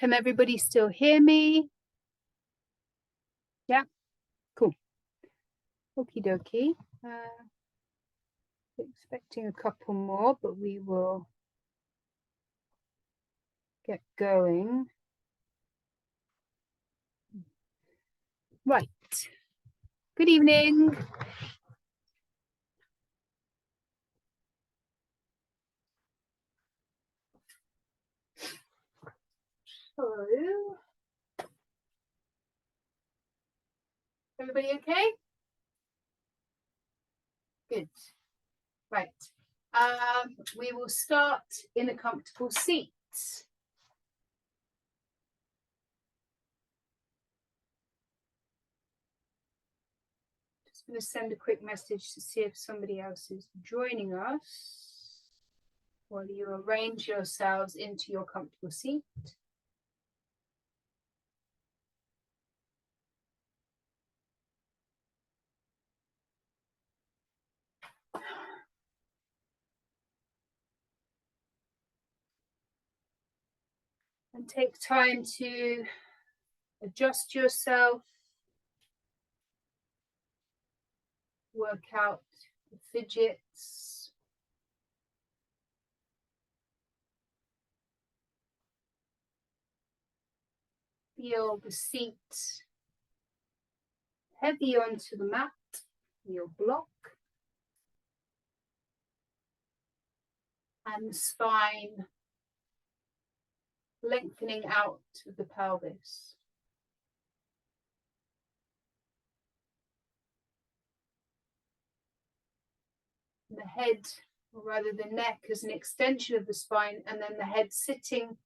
Can everybody still hear me? Yeah, cool. Okie dokie. Expecting a couple more, but we will get going. Right. Good evening. Hello. Everybody okay? Good. Right. We will start in a comfortable seat. Just going to send a quick message to see if somebody else is joining us while you arrange yourselves into your comfortable seat. And take time to adjust yourself, work out the fidgets, feel the seat heavy onto the mat, your block, and the spine lengthening out of the pelvis. The head, or rather the neck, as an extension of the spine, and then the head sitting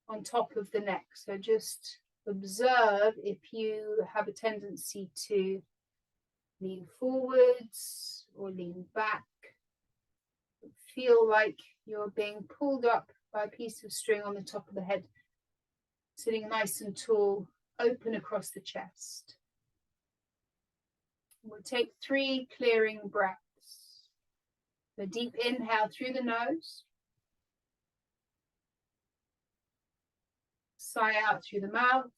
on top of the neck. So just observe if you have a tendency to lean forwards or lean back. Feel like you're being pulled up by a piece of string on the top of the head, sitting nice and tall, open across the chest. We'll take 3 clearing breaths. A deep inhale through the nose. Sigh out through the mouth.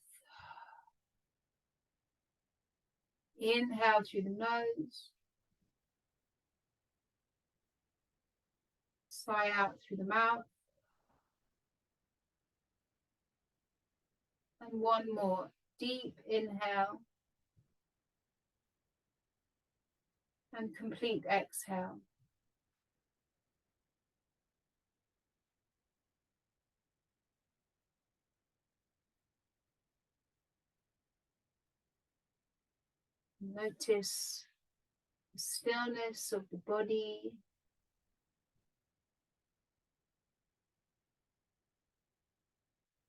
Inhale through the nose. Sigh out through the mouth. And one more. Deep inhale. And complete exhale. Notice the stillness of the body.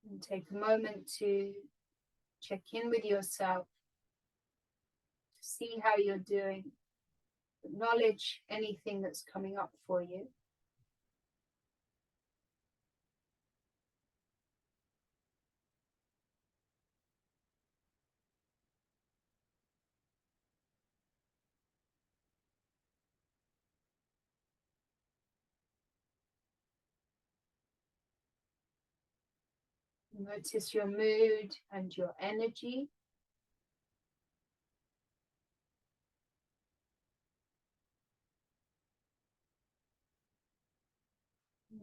And take a moment to check in with yourself, to see how you're doing. Acknowledge anything that's coming up for you. Notice your mood and your energy.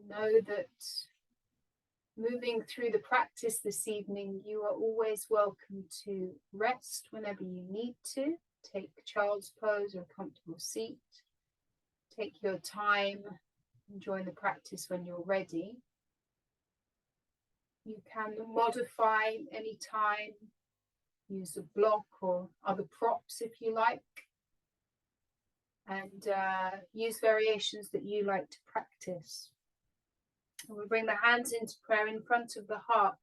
Know that moving through the practice this evening, you are always welcome to rest whenever you need to. Take child's pose or a comfortable seat. Take your time and join the practice when you're ready. You can modify any time, use a block or other props if you like, and use variations that you like to practice. And we'll bring the hands into prayer in front of the heart,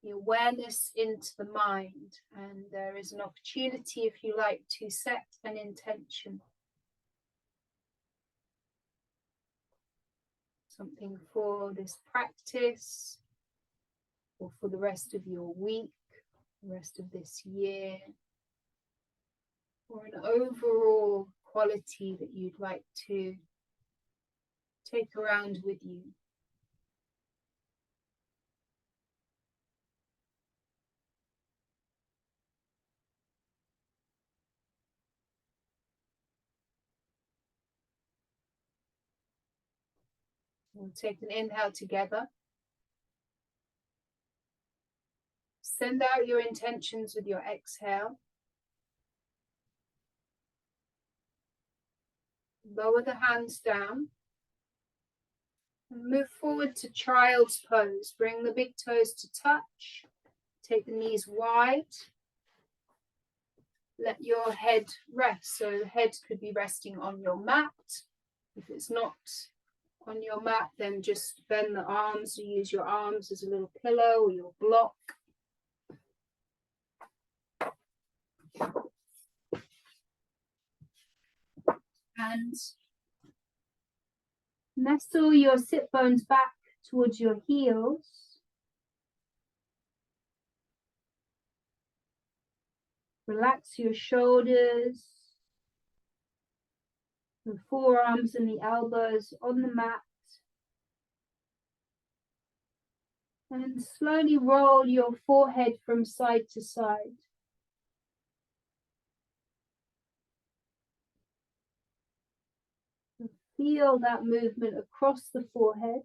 the awareness into the mind, and there is an opportunity, if you like, to set an intention. Something for this practice, or for the rest of your week, the rest of this year, or an overall quality that you'd like to take around with you. We'll take an inhale together. Send out your intentions with your exhale. Lower the hands down. And move forward to child's pose. Bring the big toes to touch. Take the knees wide. Let your head rest. So the head could be resting on your mat. If it's not on your mat, then just bend the arms. You use your arms as a little pillow or your block. And nestle your sit bones back towards your heels. Relax your shoulders, the forearms and the elbows on the mat. And slowly roll your forehead from side to side. Feel that movement across the forehead.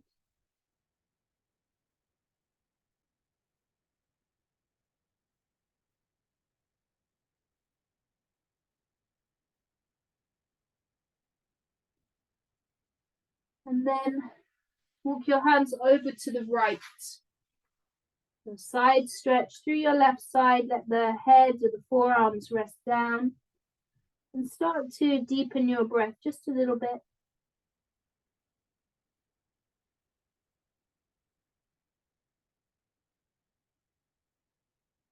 And then walk your hands over to the right. So side stretch through your left side. Let the head or the forearms rest down. And start to deepen your breath just a little bit.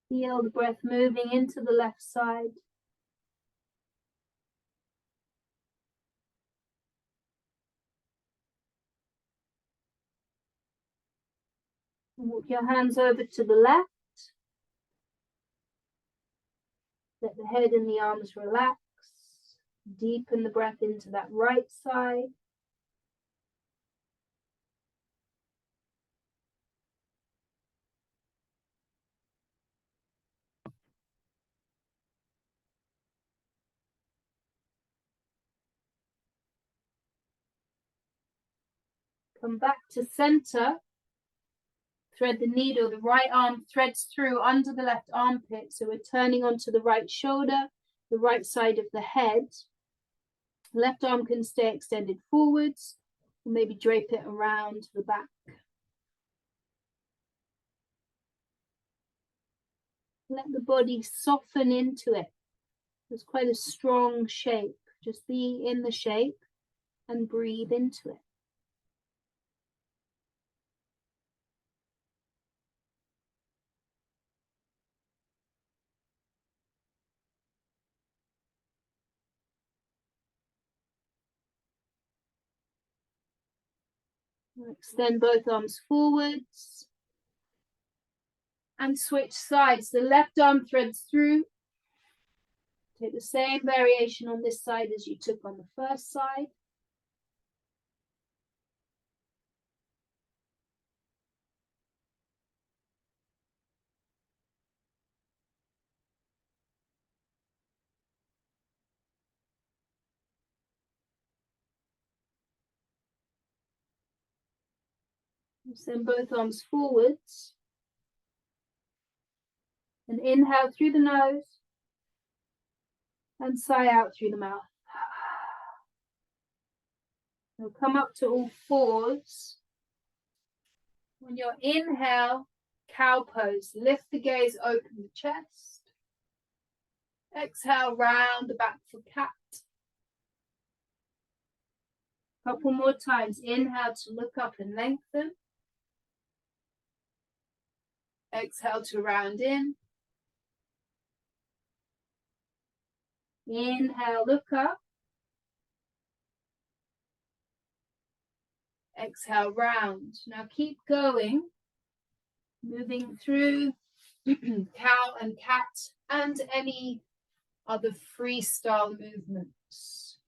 Feel the breath moving into the left side. Walk your hands over to the left. Let the head and the arms relax. Deepen the breath into that right side. Come back to center. Thread the needle. The right arm threads through under the left armpit. So we're turning onto the right shoulder, the right side of the head. Left arm can stay extended forwards, or maybe drape it around the back. Let the body soften into it. It's quite a strong shape. Just be in the shape and breathe into it. Extend both arms forwards and switch sides. The left arm threads through. Take the same variation on this side as you took on the first side. Send both arms forwards. And inhale through the nose. And sigh out through the mouth. Now come up to all fours. On your inhale, cow pose. Lift the gaze, open the chest. Exhale, round the back for cat. Couple more times. Inhale to look up and lengthen. Exhale to round in. Inhale, look up. Exhale, round. Now keep going, moving through cow and cat and any other freestyle movements.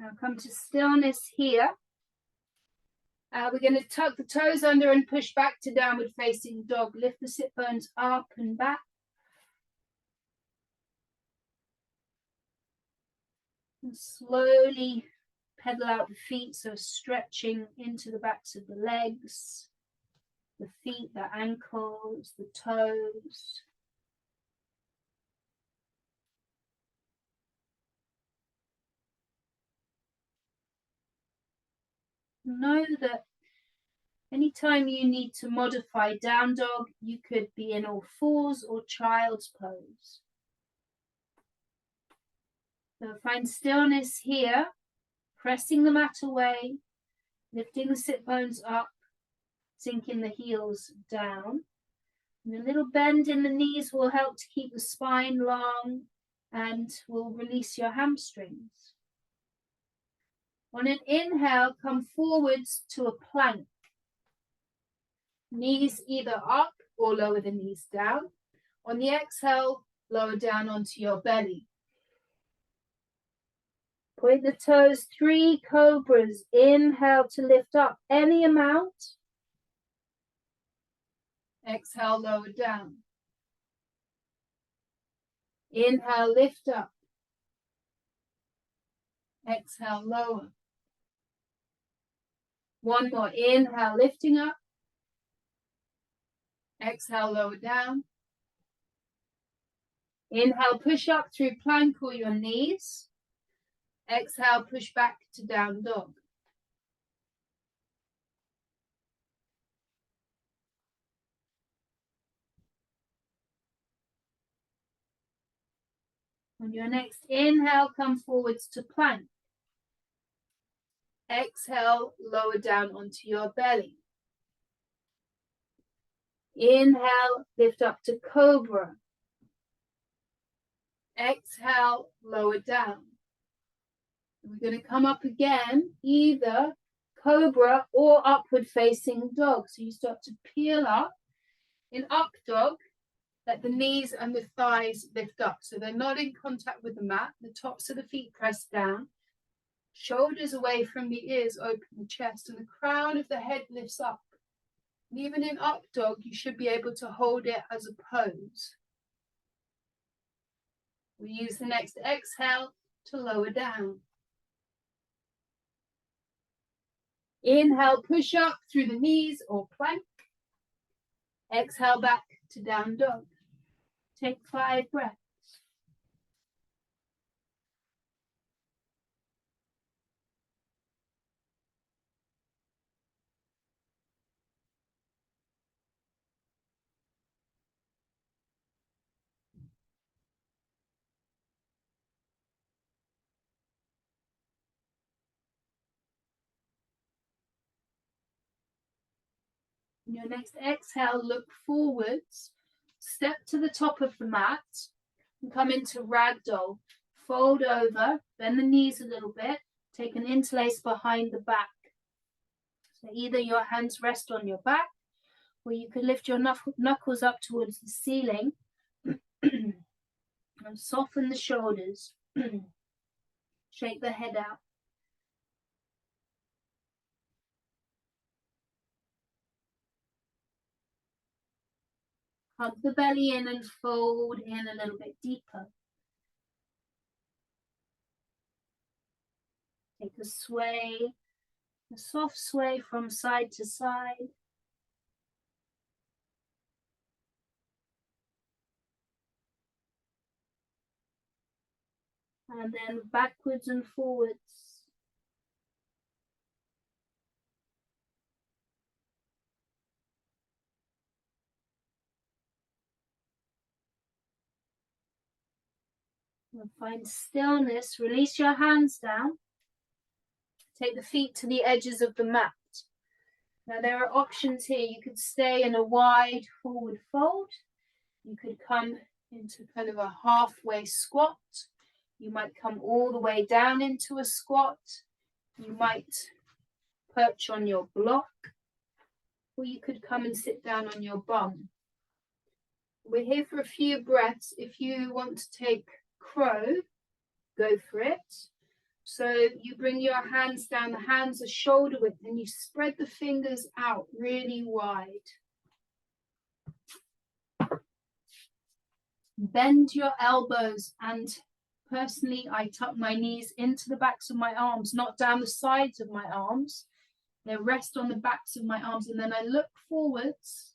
Now come to stillness here. We're going to tuck the toes under and push back to downward facing dog. Lift the sit bones up and back. And slowly pedal out the feet, so stretching into the backs of the legs, the feet, the ankles, the toes. Know that anytime you need to modify down dog, you could be in all fours or child's pose. So find stillness here, pressing the mat away, lifting the sit bones up, sinking the heels down. And a little bend in the knees will help to keep the spine long and will release your hamstrings. On an inhale, come forwards to a plank. Knees either up or lower the knees down. On the exhale, lower down onto your belly. Point the toes, 3 cobras. Inhale to lift up any amount. Exhale, lower down. Inhale, lift up. Exhale, lower. One more. Inhale, lifting up. Exhale, lower down. Inhale, push up through plank or your knees. Exhale, push back to down dog. On your next inhale, come forwards to plank. Exhale, lower down onto your belly. Inhale, lift up to cobra. Exhale, lower down. We're going to come up again, either cobra or upward facing dog. So you start to peel up. In up dog, let the knees and the thighs lift up. So they're not in contact with the mat. The tops of the feet press down. Shoulders away from the ears, open the chest, and the crown of the head lifts up. And even in up dog, you should be able to hold it as a pose. We use the next exhale to lower down. Inhale, push up through the knees or plank. Exhale back to down dog. Take 5 breaths. On your next exhale, look forwards, step to the top of the mat, and come into ragdoll. Fold over, bend the knees a little bit, take an interlace behind the back. So either your hands rest on your back, or you could lift your knuckles up towards the ceiling and soften the shoulders. Shake the head out. Hug the belly in and fold in a little bit deeper. Take a sway, a soft sway from side to side. And then backwards and forwards. And find stillness. Release your hands down. Take the feet to the edges of the mat. Now there are options here. You could stay in a wide forward fold. You could come into kind of a halfway squat. You might come all the way down into a squat. You might perch on your block. Or you could come and sit down on your bum. We're here for a few breaths. If you want to take crow, go for it. So you bring your hands down, the hands are shoulder width, and you spread the fingers out really wide. Bend your elbows, and personally I tuck my knees into the backs of my arms, not down the sides of my arms. They rest on the backs of my arms, and then I look forwards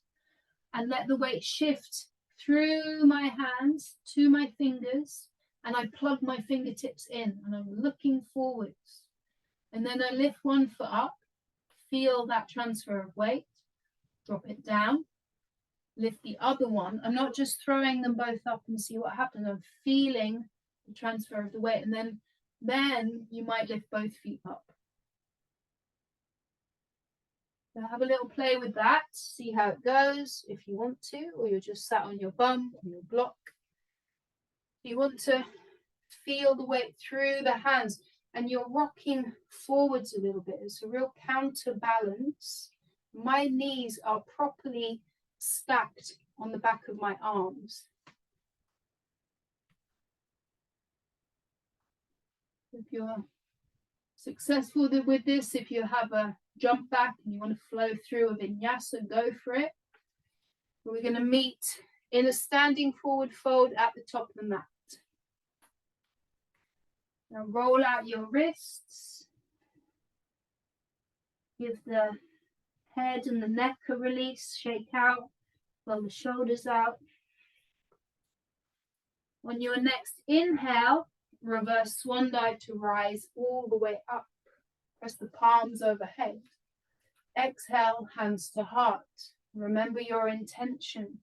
and let the weight shift through my hands to my fingers, and I plug my fingertips in and I'm looking forwards. And then I lift one foot up, feel that transfer of weight, drop it down, lift the other one. I'm not just throwing them both up and see what happens. I'm feeling the transfer of the weight, and then you might lift both feet up. So have a little play with that, see how it goes if you want to, or you're just sat on your bum, on your block. You want to feel the weight through the hands, and you're rocking forwards a little bit. It's a real counterbalance. My knees are properly stacked on the back of my arms. If you're successful with this, if you have a jump back and you want to flow through a vinyasa, go for it. We're going to meet in a standing forward fold at the top of the mat. Now roll out your wrists. Give the head and the neck a release, shake out, roll the shoulders out. On your next inhale, reverse swan dive to rise all the way up. Press the palms overhead. Exhale, hands to heart. Remember your intention.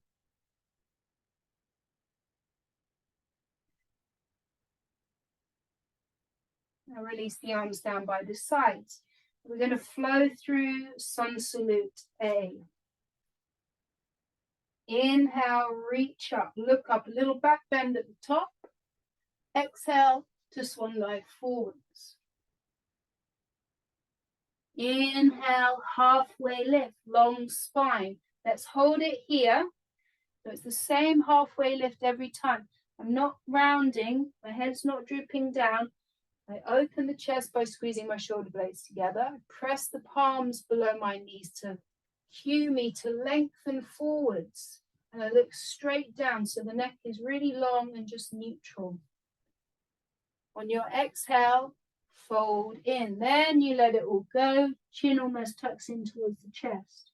Now release the arms down by the sides. We're going to flow through Sun Salute A. Inhale, reach up, look up, a little back bend at the top. Exhale to Swan Dive forwards. Inhale, halfway lift, long spine. Let's hold it here. So it's the same halfway lift every time. I'm not rounding, my head's not drooping down. I open the chest by squeezing my shoulder blades together. I press the palms below my knees to cue me to lengthen forwards. And I look straight down so the neck is really long and just neutral. On your exhale, fold in. Then you let it all go. Chin almost tucks in towards the chest.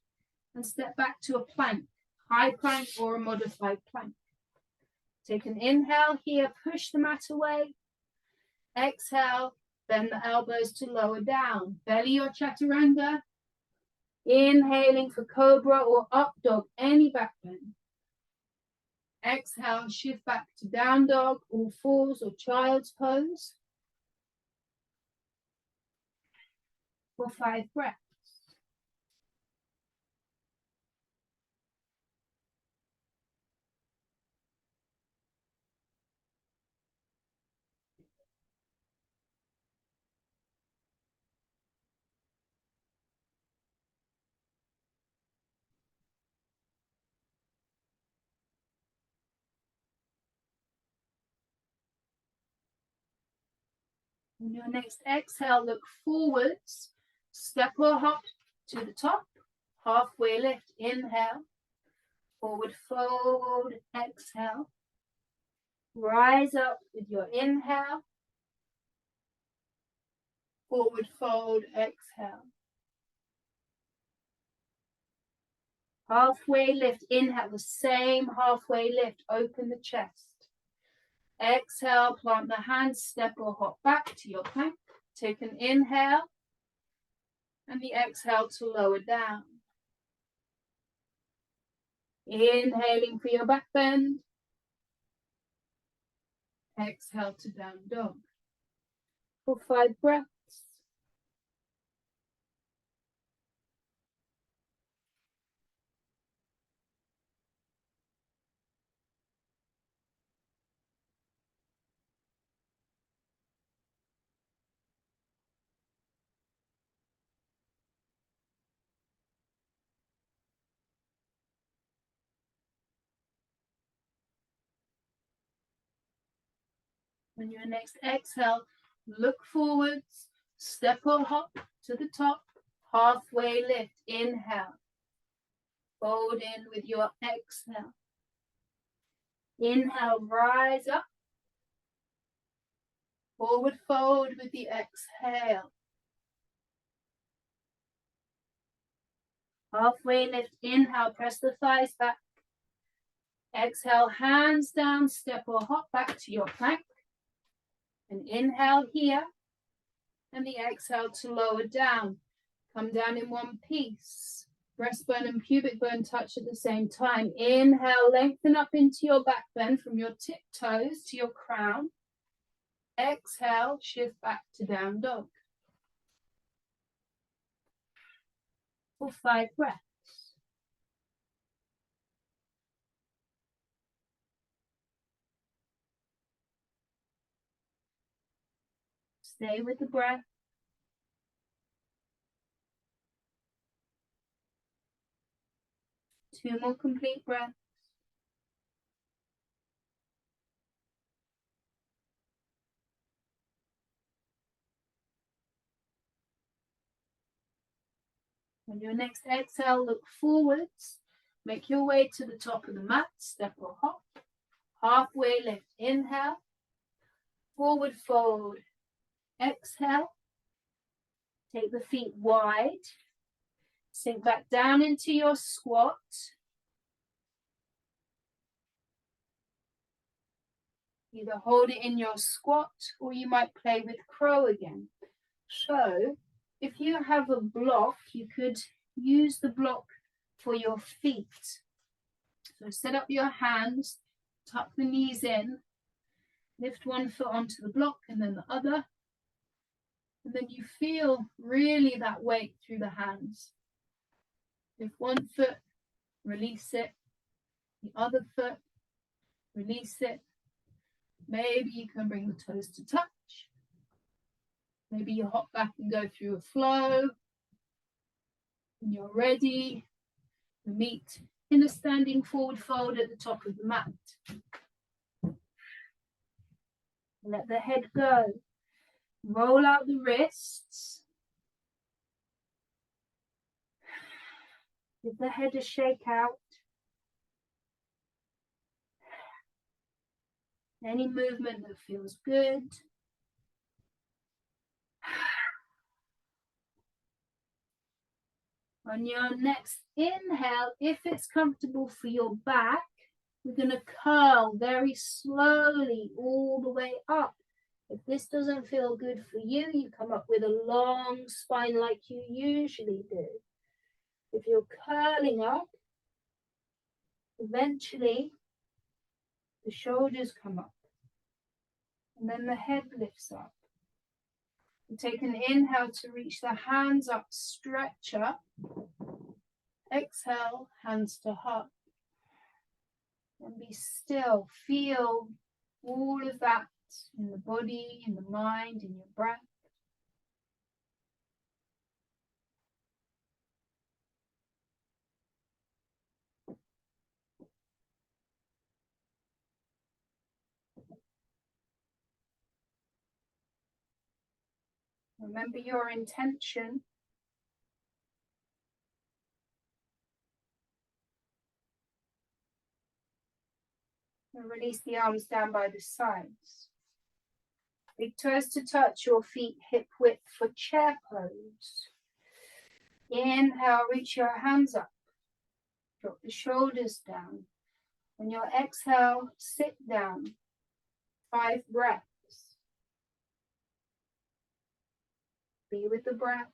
And step back to a plank, high plank or a modified plank. Take an inhale here, push the mat away. Exhale, bend the elbows to lower down. Belly or chaturanga. Inhaling for cobra or up dog, any back bend. Exhale, shift back to down dog, all fours or child's pose. For 5 breaths. On your next exhale, look forwards, step or hop to the top, halfway lift, inhale, forward fold, exhale, rise up with your inhale, forward fold, exhale. Halfway lift, inhale, the same halfway lift, open the chest. Exhale, plant the hands, step or hop back to your plank. Take an inhale and the exhale to lower down. Inhaling for your back bend. Exhale to down dog. For 5 breaths. On your next exhale, Look forwards, step or hop to the top, halfway lift, inhale. Fold in with your exhale. Inhale, rise up. Forward fold with the exhale. Halfway lift, inhale, press the thighs back. Exhale, hands down, step or hop back to your plank. And inhale here. And the exhale to lower down. Come down in one piece. Breastbone and pubic bone touch at the same time. Inhale, lengthen up into your back bend from your tiptoes to your crown. Exhale, shift back to down dog. For 5 breaths. Stay with the breath. Two more complete breaths. On your next exhale, look forwards. Make your way to the top of the mat, step or hop. Halfway lift, inhale. Forward fold, exhale. Take the feet wide. Sink back down into your squat. Either hold it in your squat or you might play with crow again. So if you have a block, you could use the block for your feet. So set up your hands, tuck the knees in, lift one foot onto the block and then the other. And then you feel really that weight through the hands. Lift one foot, release it. The other foot, release it. Maybe you can bring the toes to touch. Maybe you hop back and go through a flow. When you're ready, we meet in a standing forward fold at the top of the mat. Let the head go. Roll out the wrists. Give the head a shake out. Any movement that feels good. On your next inhale, if it's comfortable for your back, we're going to curl very slowly all the way up. If this doesn't feel good for you, you come up with a long spine like you usually do. If you're curling up, eventually the shoulders come up and then the head lifts up. You take an inhale to reach the hands up, stretch up. Exhale, hands to heart. And be still. Feel all of that in the body, in the mind, in your breath. Remember your intention. And release the arms down by the sides. Big toes to touch, your feet hip width for chair pose. Inhale, reach your hands up. Drop the shoulders down. On your exhale, sit down. 5 breaths. Be with the breath.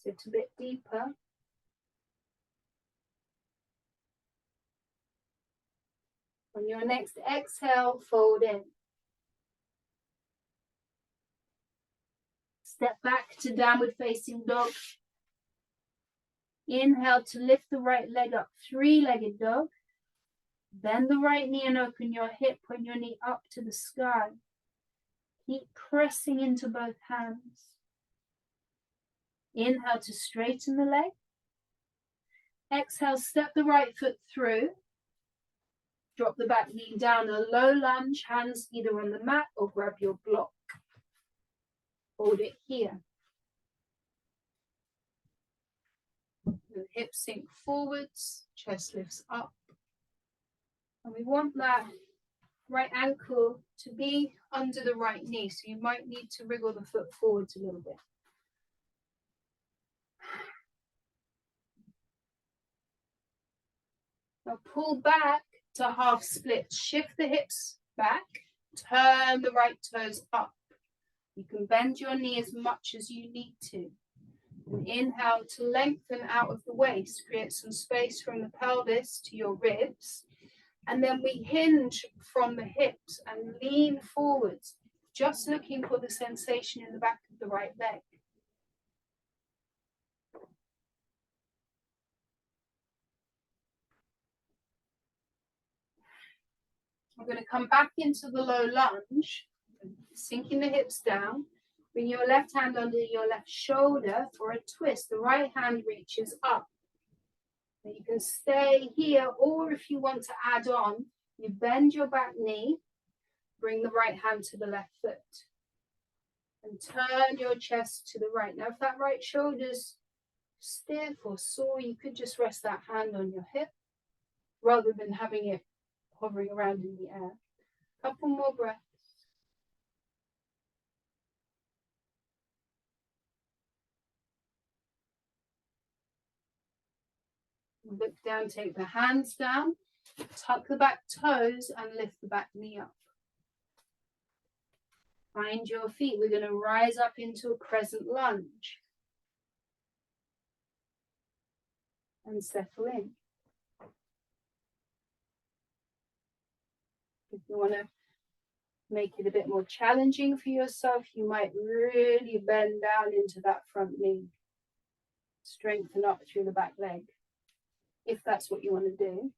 Sit a bit deeper. On your next exhale, fold in. Step back to downward facing dog. Inhale to lift the right leg up, 3-legged dog. Bend the right knee and open your hip, point your knee up to the sky. Keep pressing into both hands. Inhale to straighten the leg. Exhale, step the right foot through. Drop the back knee down, a low lunge, hands either on the mat or grab your block. Hold it here. The hips sink forwards, chest lifts up. And we want that right ankle to be under the right knee, so you might need to wriggle the foot forwards a little bit. Now pull back to half split. Shift the hips back, turn the right toes up. You can bend your knee as much as you need to. And inhale to lengthen out of the waist, create some space from the pelvis to your ribs. And then we hinge from the hips and lean forwards, just looking for the sensation in the back of the right leg. We're going to come back into the low lunge, sinking the hips down. Bring your left hand under your left shoulder for a twist. The right hand reaches up. And you can stay here, or if you want to add on, you bend your back knee, bring the right hand to the left foot, and turn your chest to the right. Now, if that right shoulder's stiff or sore, you could just rest that hand on your hip rather than having it hovering around in the air. Couple more breaths. Look down, take the hands down, tuck the back toes and lift the back knee up. Find your feet. We're going to rise up into a crescent lunge. And settle in. If you want to make it a bit more challenging for yourself, you might really bend down into that front knee. Strengthen up through the back leg, if that's what you want to do.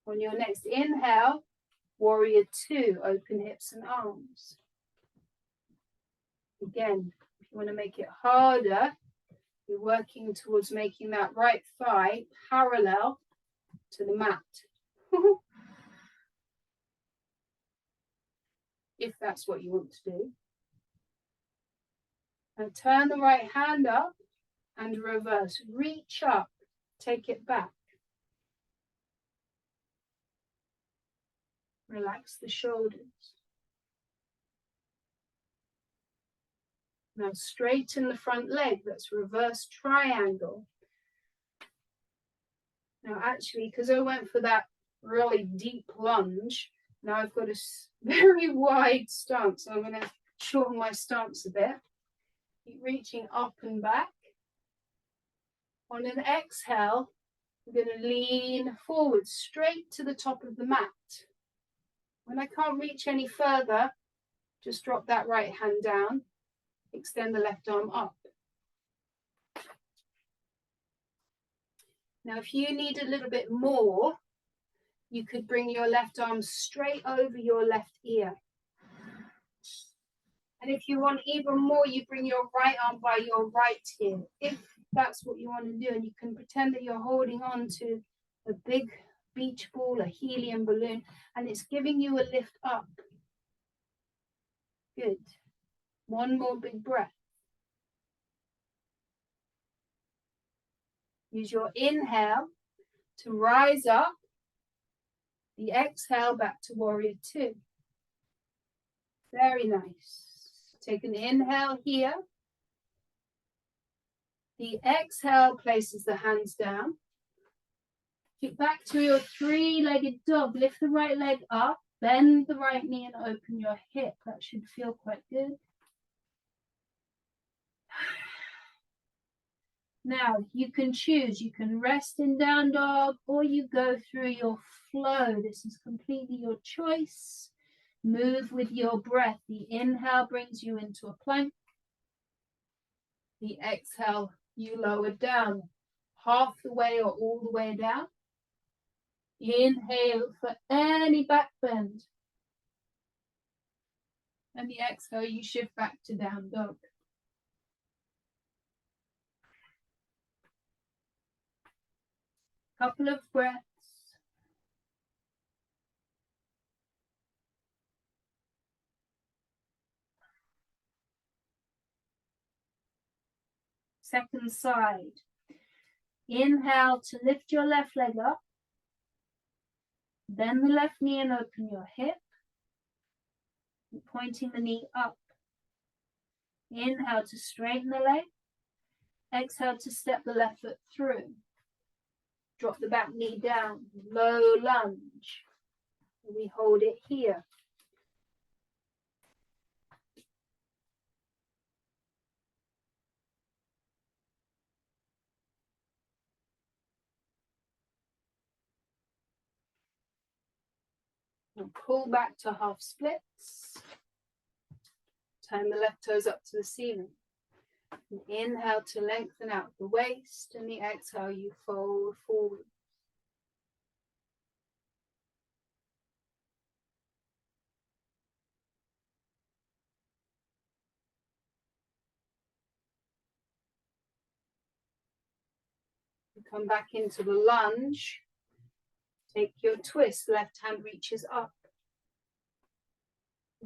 On your next inhale, warrior two, open hips and arms. Again, if you want to make it harder, you're working towards making that right thigh parallel to the mat. If that's what you want to do. And turn the right hand up and reverse. Reach up, take it back. Relax the shoulders. Now straighten the front leg. That's reverse triangle. Now actually, because I went for that really deep lunge, now I've got a very wide stance. So I'm going to shorten my stance a bit. Keep reaching up and back. On an exhale, we're going to lean forward straight to the top of the mat. When I can't reach any further, just drop that right hand down, extend the left arm up. Now, if you need a little bit more, you could bring your left arm straight over your left ear. And if you want even more, you bring your right arm by your right ear, if that's what you want to do. And you can pretend that you're holding on to a big beach ball, a helium balloon, and it's giving you a lift up. Good. One more big breath. Use your inhale to rise up. The exhale back to warrior two. Very nice. Take an inhale here. The exhale places the hands down. Get back to your three-legged dog. Lift the right leg up, bend the right knee and open your hip. That should feel quite good. Now, you can choose. You can rest in down dog or you go through your flow. This is completely your choice. Move with your breath. The inhale brings you into a plank. The exhale, you lower down half the way or all the way down. Inhale for any back bend. And the exhale, you shift back to down dog. Couple of breaths. Second side. Inhale to lift your left leg up. Bend the left knee and open your hip. Pointing the knee up. Inhale to straighten the leg. Exhale to step the left foot through. Drop the back knee down. Low lunge. We hold it here. And pull back to half splits. Turn the left toes up to the ceiling. And inhale to lengthen out the waist, and the exhale you fold forward. You come back into the lunge. Take your twist, left hand reaches up.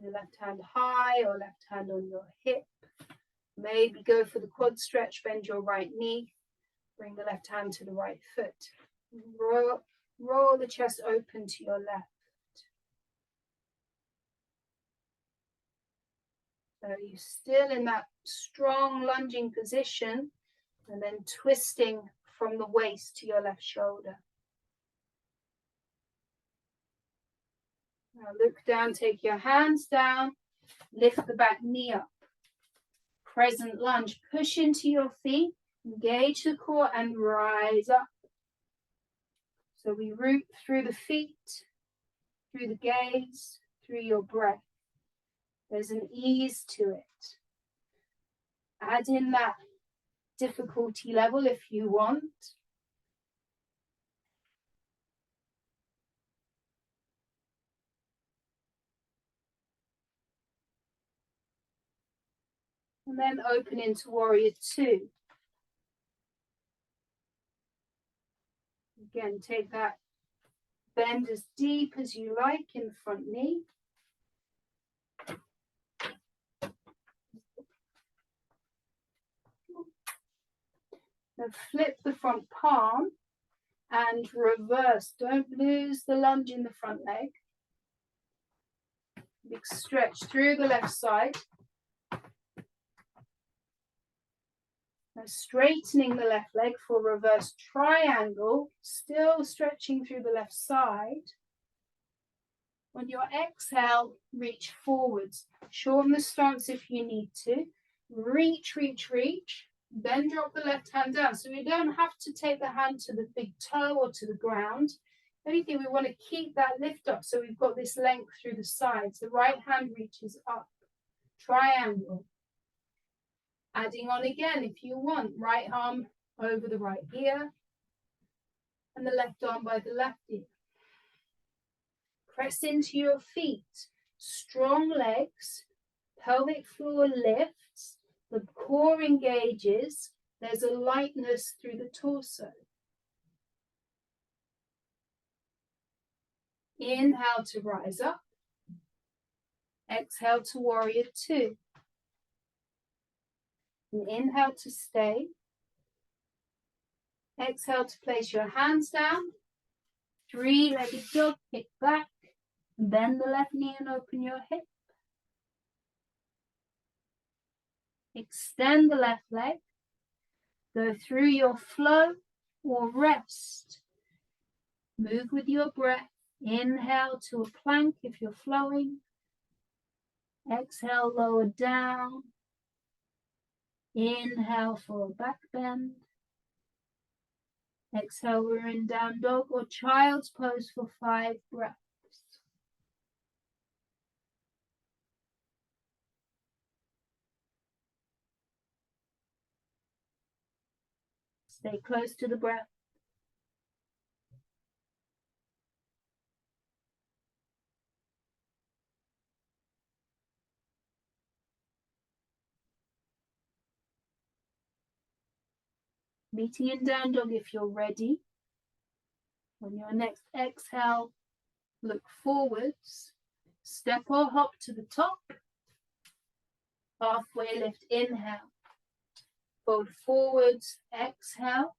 Your left hand high or left hand on your hip. Maybe go for the quad stretch, bend your right knee. Bring the left hand to the right foot. Roll the chest open to your left. So you're still in that strong lunging position and then twisting from the waist to your left shoulder. Now look down, take your hands down, lift the back knee up. Crescent lunge, push into your feet, engage the core and rise up. So we root through the feet, through the gaze, through your breath. There's an ease to it. Add in that difficulty level if you want. And then open into warrior two. Again, take that bend as deep as you like in the front knee. Then flip the front palm and reverse. Don't lose the lunge in the front leg. Big stretch through the left side. Now straightening the left leg for reverse triangle, still stretching through the left side. On your exhale, reach forwards. Shorten the stance if you need to. Reach, reach, reach. Then drop the left hand down. So we don't have to take the hand to the big toe or to the ground. Anything, we want to keep that lift up so we've got this length through the sides. The right hand reaches up. Triangle. Adding on again if you want. Right arm over the right ear. And the left arm by the left ear. Press into your feet. Strong legs. Pelvic floor lifts. The core engages. There's a lightness through the torso. Inhale to rise up. Exhale to warrior two. And inhale to stay. Exhale to place your hands down. Three-legged dog, kick back. Bend the left knee and open your hip. Extend the left leg. Go through your flow or rest. Move with your breath. Inhale to a plank if you're flowing. Exhale, lower down. Inhale for a back bend. Exhale, we're in down dog or child's pose for 5 breaths. Stay close to the breath. Meeting in down dog if you're ready. On your next exhale, look forwards, step or hop to the top, halfway lift, inhale, fold forwards, exhale,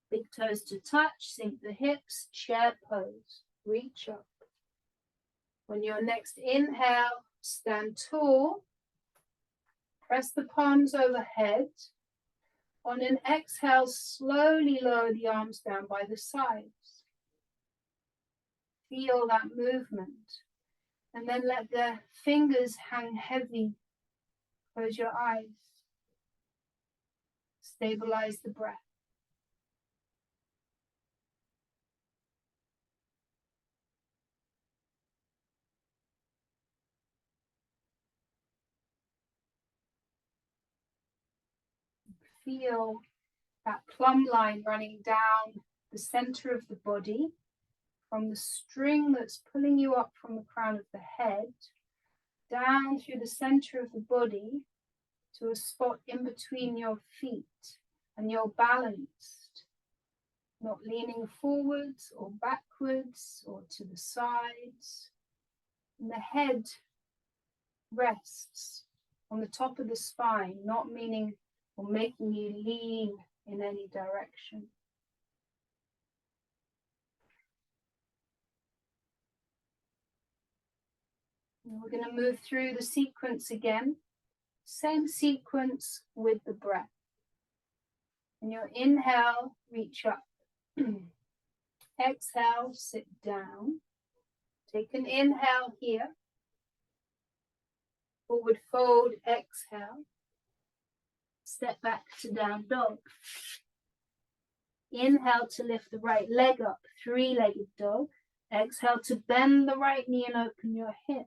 big toes to touch, sink the hips, chair pose, reach up. On your next inhale, stand tall, press the palms overhead. On an exhale, slowly lower the arms down by the sides. Feel that movement. And then let the fingers hang heavy. Close your eyes. Stabilize the breath. Feel that plumb line running down the center of the body, from the string that's pulling you up from the crown of the head, down through the center of the body to a spot in between your feet, and you're balanced, not leaning forwards or backwards or to the sides. And the head rests on the top of the spine, not meaning or making you lean in any direction. And we're going to move through the sequence again. Same sequence with the breath. And your inhale, reach up. Exhale, sit down. Take an inhale here. Forward fold, exhale. Step back to down dog. Inhale to lift the right leg up, three-legged dog. Exhale to bend the right knee and open your hip.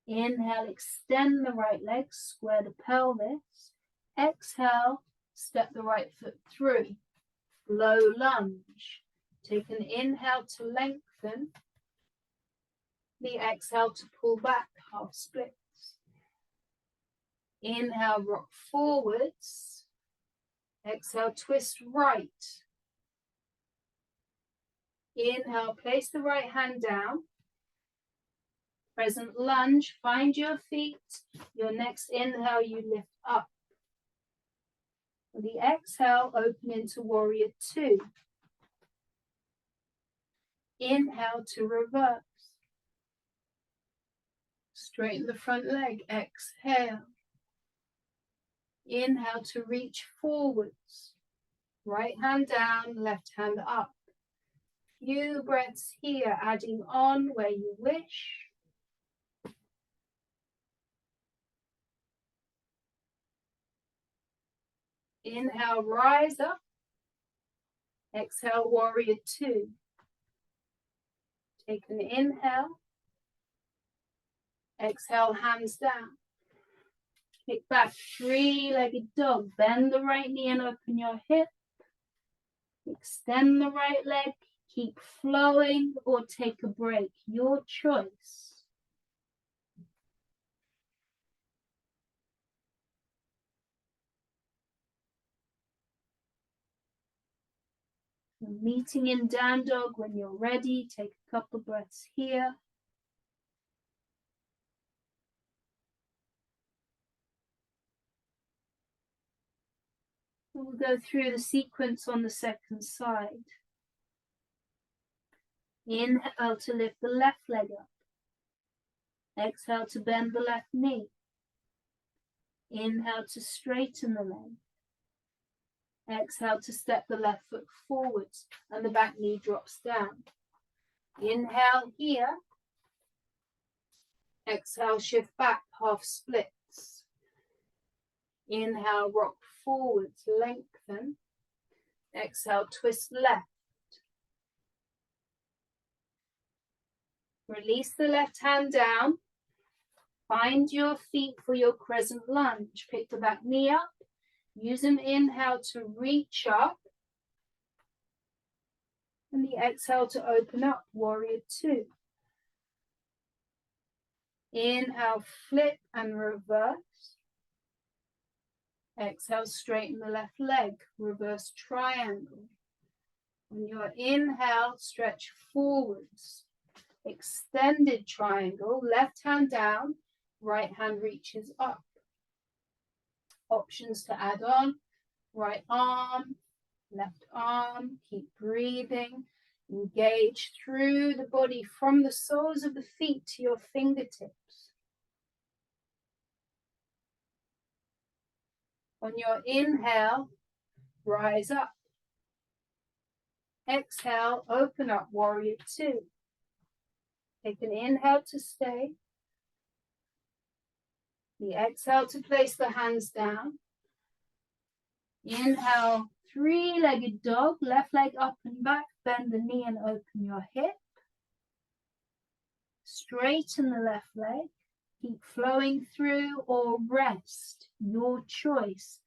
Inhale, extend the right leg, square the pelvis. Exhale, step the right foot through. Low lunge. Take an inhale to lengthen. The exhale to pull back, half splits. Inhale, rock forwards. Exhale, twist right. Inhale, place the right hand down. Present lunge, find your feet. Your next inhale, you lift up. The exhale, open into warrior two. Inhale to reverse. Straighten the front leg, exhale. Inhale to reach forwards. Right hand down, left hand up. Few breaths here, adding on where you wish. Inhale, rise up. Exhale, warrior two. Take an inhale. Exhale, hands down. Kick back, three-legged dog. Bend the right knee and open your hip. Extend the right leg. Keep flowing or take a break. Your choice. Meeting in down dog when you're ready. Take a couple breaths here. We'll go through the sequence on the second side. Inhale to lift the left leg up. Exhale to bend the left knee. Inhale to straighten the leg. Exhale to step the left foot forwards and the back knee drops down. Inhale here. Exhale, shift back, half splits. Inhale, rock forwards, lengthen. Exhale, twist left. Release the left hand down. Find your feet for your crescent lunge. Pick the back knee up. Use an inhale to reach up. And the exhale to open up, warrior two. Inhale, flip and reverse. Exhale, straighten the left leg, reverse triangle. On your inhale, stretch forwards. Extended triangle, left hand down, right hand reaches up. Options to add on, right arm, left arm, keep breathing. Engage through the body from the soles of the feet to your fingertips. On your inhale, rise up. Exhale, open up, warrior two. Take an inhale to stay. The exhale to place the hands down. Inhale, three-legged dog, left leg up and back, bend the knee and open your hip. Straighten the left leg, keep flowing through or rest, your choice.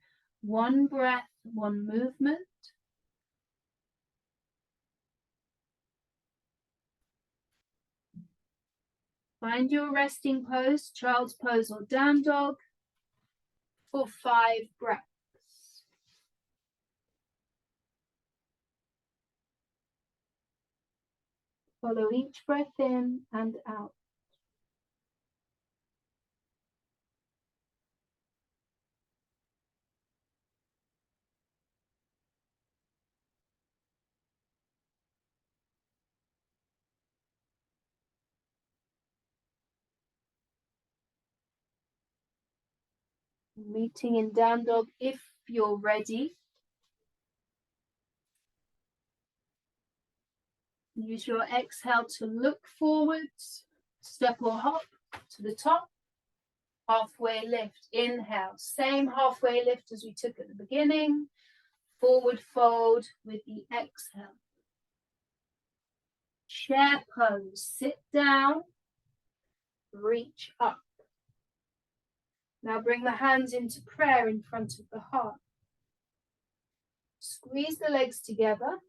One breath, one movement. Find your resting pose, child's pose or down dog, for 5 breaths. Follow each breath in and out. Meeting in down dog if you're ready. Use your exhale to look forwards, step or hop to the top. Halfway lift, inhale, same halfway lift as we took at the beginning. Forward fold with the exhale. Chair pose, sit down, reach up. Now bring the hands into prayer in front of the heart. Squeeze the legs together,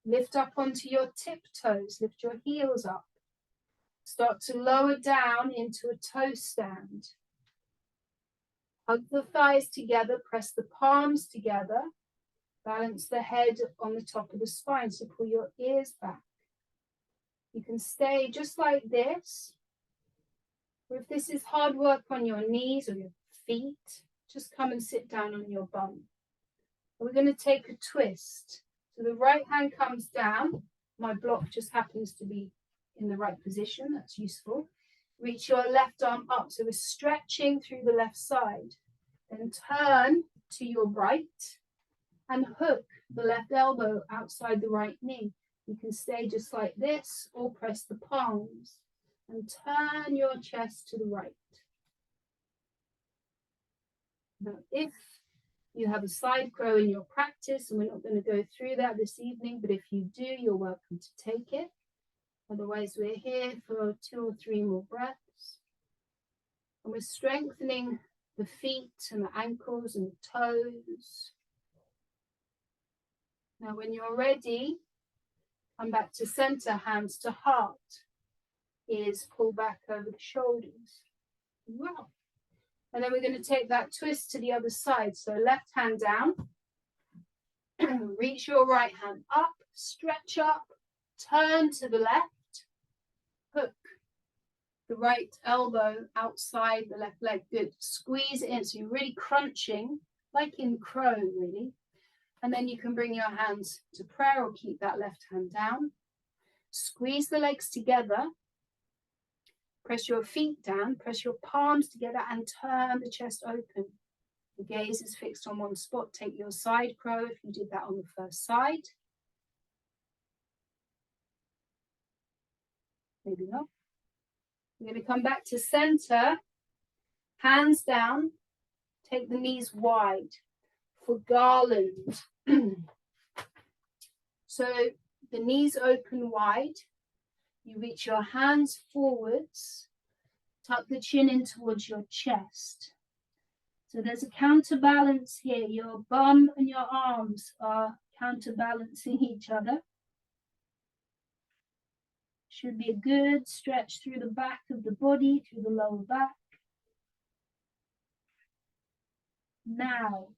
lift up onto your tiptoes, lift your heels up. Start to lower down into a toe stand. Hug the thighs together, press the palms together. Balance the head on the top of the spine, so pull your ears back. You can stay just like this. Or if this is hard work on your knees or your feet, just come and sit down on your bum. We're going to take a twist. So the right hand comes down. My block just happens to be in the right position. That's useful. Reach your left arm up. So we're stretching through the left side. Then turn to your right and hook the left elbow outside the right knee. You can stay just like this or press the palms and turn your chest to the right. Now, if you have a side crow in your practice, and we're not going to go through that this evening, but if you do, you're welcome to take it. Otherwise, we're here for 2 or 3 more breaths. And we're strengthening the feet and the ankles and the toes. Now, when you're ready, come back to center, hands to heart. Ears pull back over the shoulders. Wow. And then we're going to take that twist to the other side. So left hand down, reach your right hand up, stretch up, turn to the left, hook the right elbow outside the left leg. Good. Squeeze it in. So you're really crunching, like in crow, really. And then you can bring your hands to prayer or keep that left hand down. Squeeze the legs together. Press your feet down, press your palms together and turn the chest open. The gaze is fixed on one spot. Take your side crow if you did that on the first side. Maybe not. We're going to come back to center. Hands down. Take the knees wide for garland. So the knees open wide. You reach your hands forwards, tuck the chin in towards your chest. So there's a counterbalance here. Your bum and your arms are counterbalancing each other. Should be a good stretch through the back of the body, through the lower back. Now,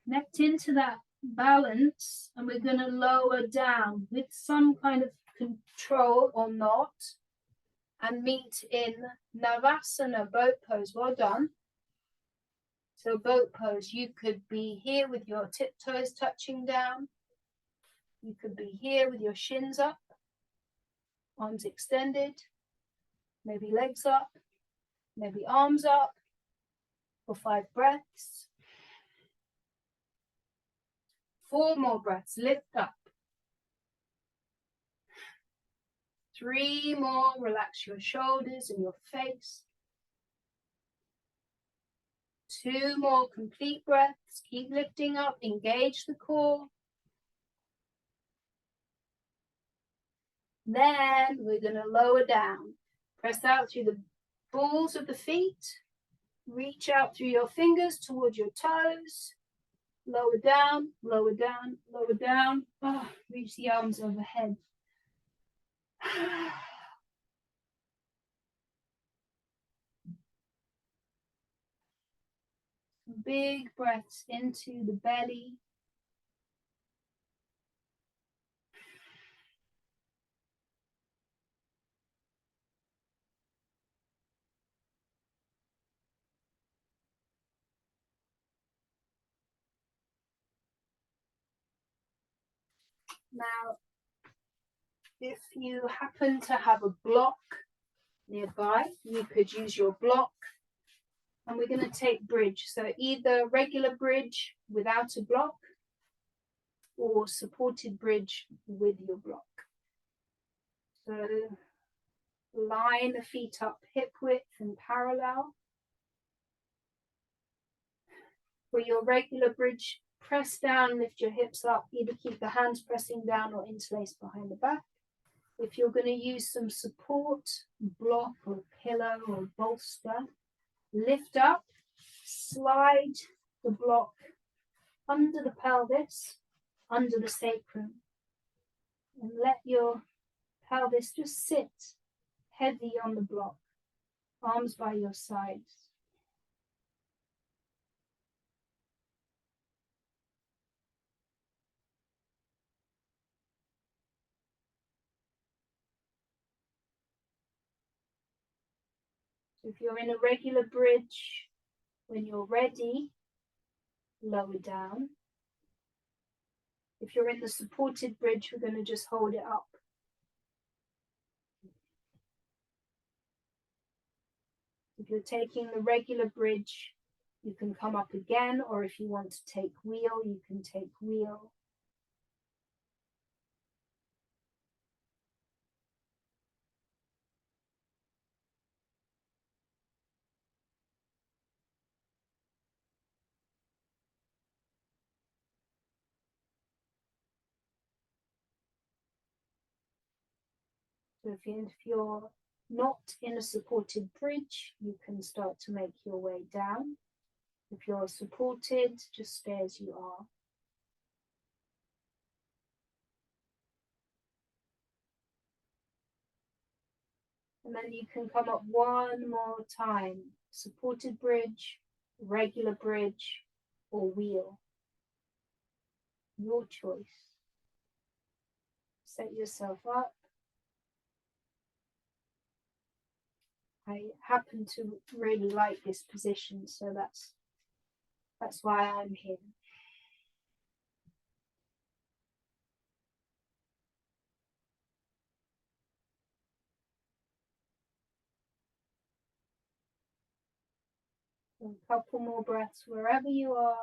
connect into that balance, and we're going to lower down with some kind of control or not, and meet in Navasana, boat pose. Well done. So boat pose, you could be here with your tiptoes touching down. You could be here with your shins up, arms extended, maybe legs up, maybe arms up, for 5 breaths. 4 more breaths, lift up. 3 more, relax your shoulders and your face. 2 more complete breaths, keep lifting up, engage the core. Then we're going to lower down. Press out through the balls of the feet. Reach out through your fingers towards your toes. Lower down, lower down, lower down. Oh, reach the arms overhead. Big breaths into the belly. Now, if you happen to have a block nearby, you could use your block. And we're going to take bridge. So either regular bridge without a block or supported bridge with your block. So line the feet up hip width and parallel. For your regular bridge, press down, lift your hips up, either keep the hands pressing down or interlace behind the back. If you're going to use some support, block or pillow or bolster, lift up, slide the block under the pelvis, under the sacrum, and let your pelvis just sit heavy on the block, arms by your sides. So if you're in a regular bridge, when you're ready, lower down. If you're in the supported bridge, we're going to just hold it up. If you're taking the regular bridge, you can come up again, or if you want to take wheel, you can take wheel. So if you're not in a supported bridge, you can start to make your way down. If you're supported, just stay as you are. And then you can come up one more time. Supported bridge, regular bridge, or wheel. Your choice. Set yourself up. I happen to really like this position, so that's why I'm here. A couple more breaths wherever you are.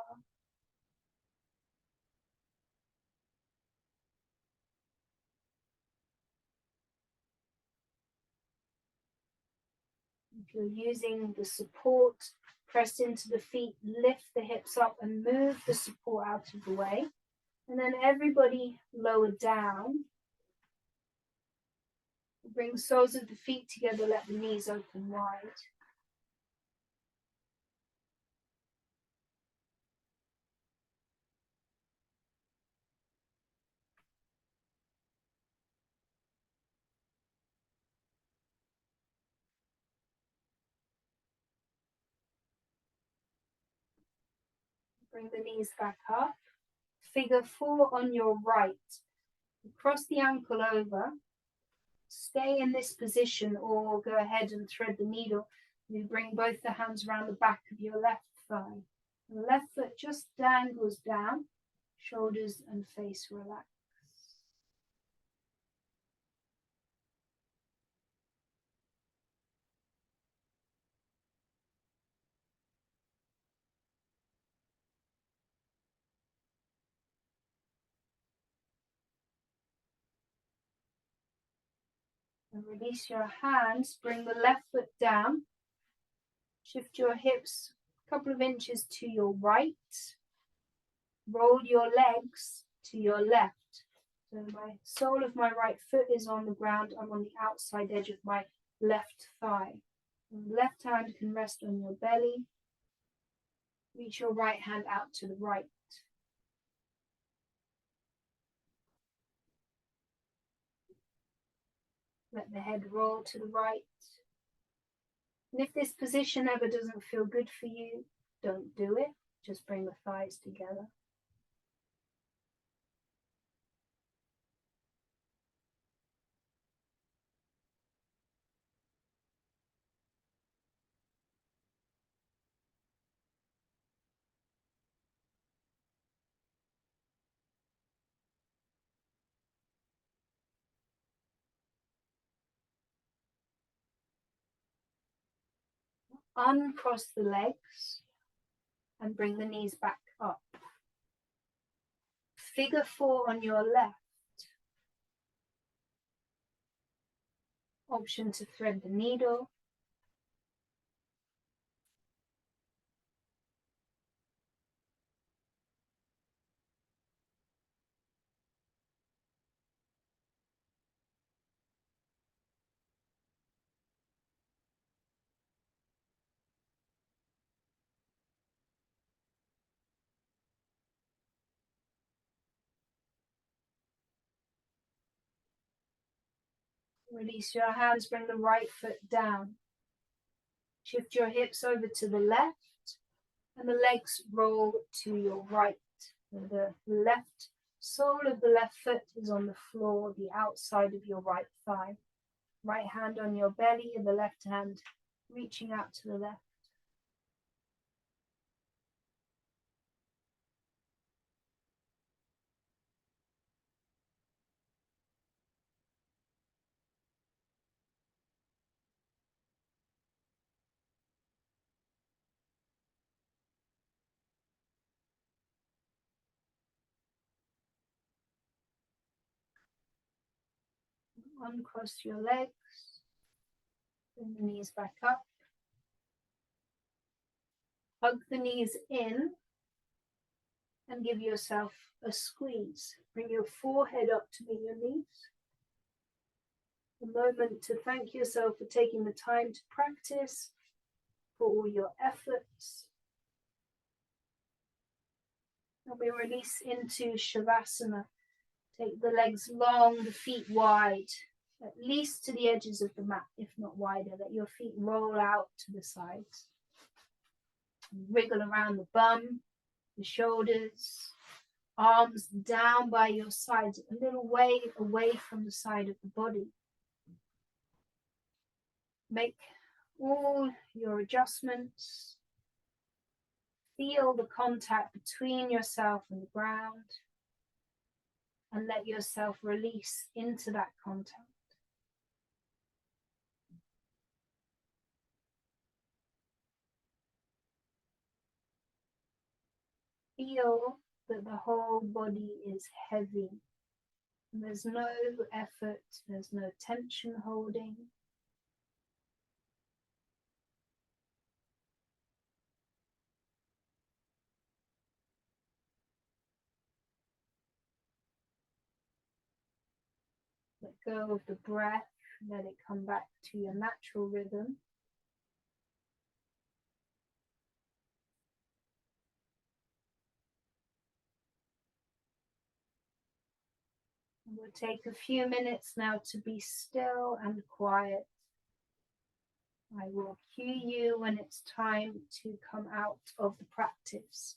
If you're using the support, press into the feet, lift the hips up and move the support out of the way. And then everybody lower down. Bring the soles of the feet together, let the knees open wide. Bring the knees back up. Figure 4 on your right. Cross the ankle over. Stay in this position or go ahead and thread the needle. You bring both the hands around the back of your left thigh. The left foot just dangles down. Shoulders and face relax. And release your hands. Bring the left foot down. Shift your hips a couple of inches to your right. Roll your legs to your left. So my sole of my right foot is on the ground. I'm on the outside edge of my left thigh. The left hand can rest on your belly. Reach your right hand out to the right. Let the head roll to the right. And if this position ever doesn't feel good for you, don't do it. Just bring the thighs together. Uncross the legs and bring the knees back up. Figure 4 on your left. Option to thread the needle. Release your hands, bring the right foot down. Shift your hips over to the left and the legs roll to your right. The left sole of the left foot is on the floor, the outside of your right thigh. Right hand on your belly and the left hand reaching out to the left. Uncross your legs, bring the knees back up. Hug the knees in and give yourself a squeeze. Bring your forehead up to meet your knees. A moment to thank yourself for taking the time to practice, for all your efforts. And we release into Shavasana. Take the legs long, the feet wide, at least to the edges of the mat, if not wider. Let your feet roll out to the sides. Wriggle around the bum, the shoulders, arms down by your sides, a little way away from the side of the body. Make all your adjustments. Feel the contact between yourself and the ground and let yourself release into that contact. Feel that the whole body is heavy. There's no effort, there's no tension holding. Let go of the breath, let it come back to your natural rhythm. We'll take a few minutes now to be still and quiet. I will cue you when it's time to come out of the practice.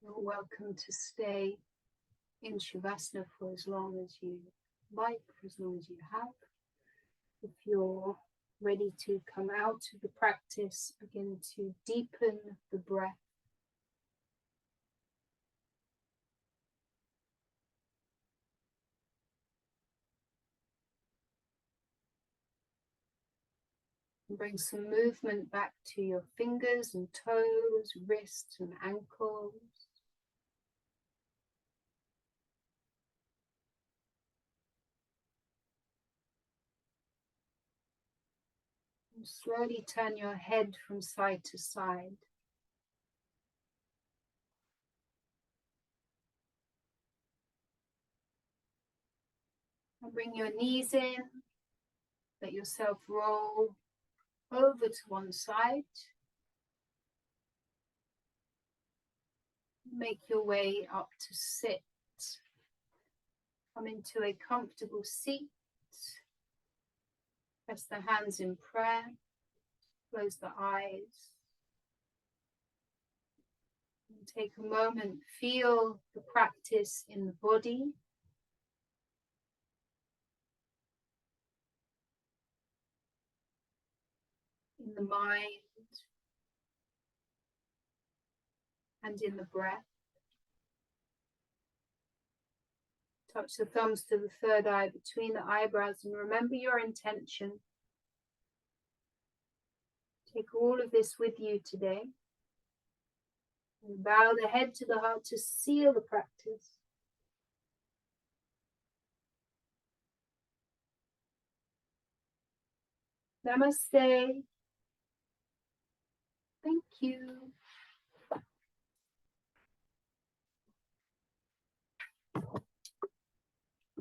You're welcome to stay in Shavasana for as long as you like, for as long as you have. If you're ready to come out of the practice, begin to deepen the breath. And bring some movement back to your fingers and toes, wrists and ankles. And slowly turn your head from side to side. And bring your knees in. Let yourself roll over to one side. Make your way up to sit. Come into a comfortable seat. Press the hands in prayer. Close the eyes. And take a moment, feel the practice in the body. In the mind. And in the breath. Touch the thumbs to the third eye between the eyebrows and remember your intention. Take all of this with you today. And bow the head to the heart to seal the practice. Namaste. Thank you.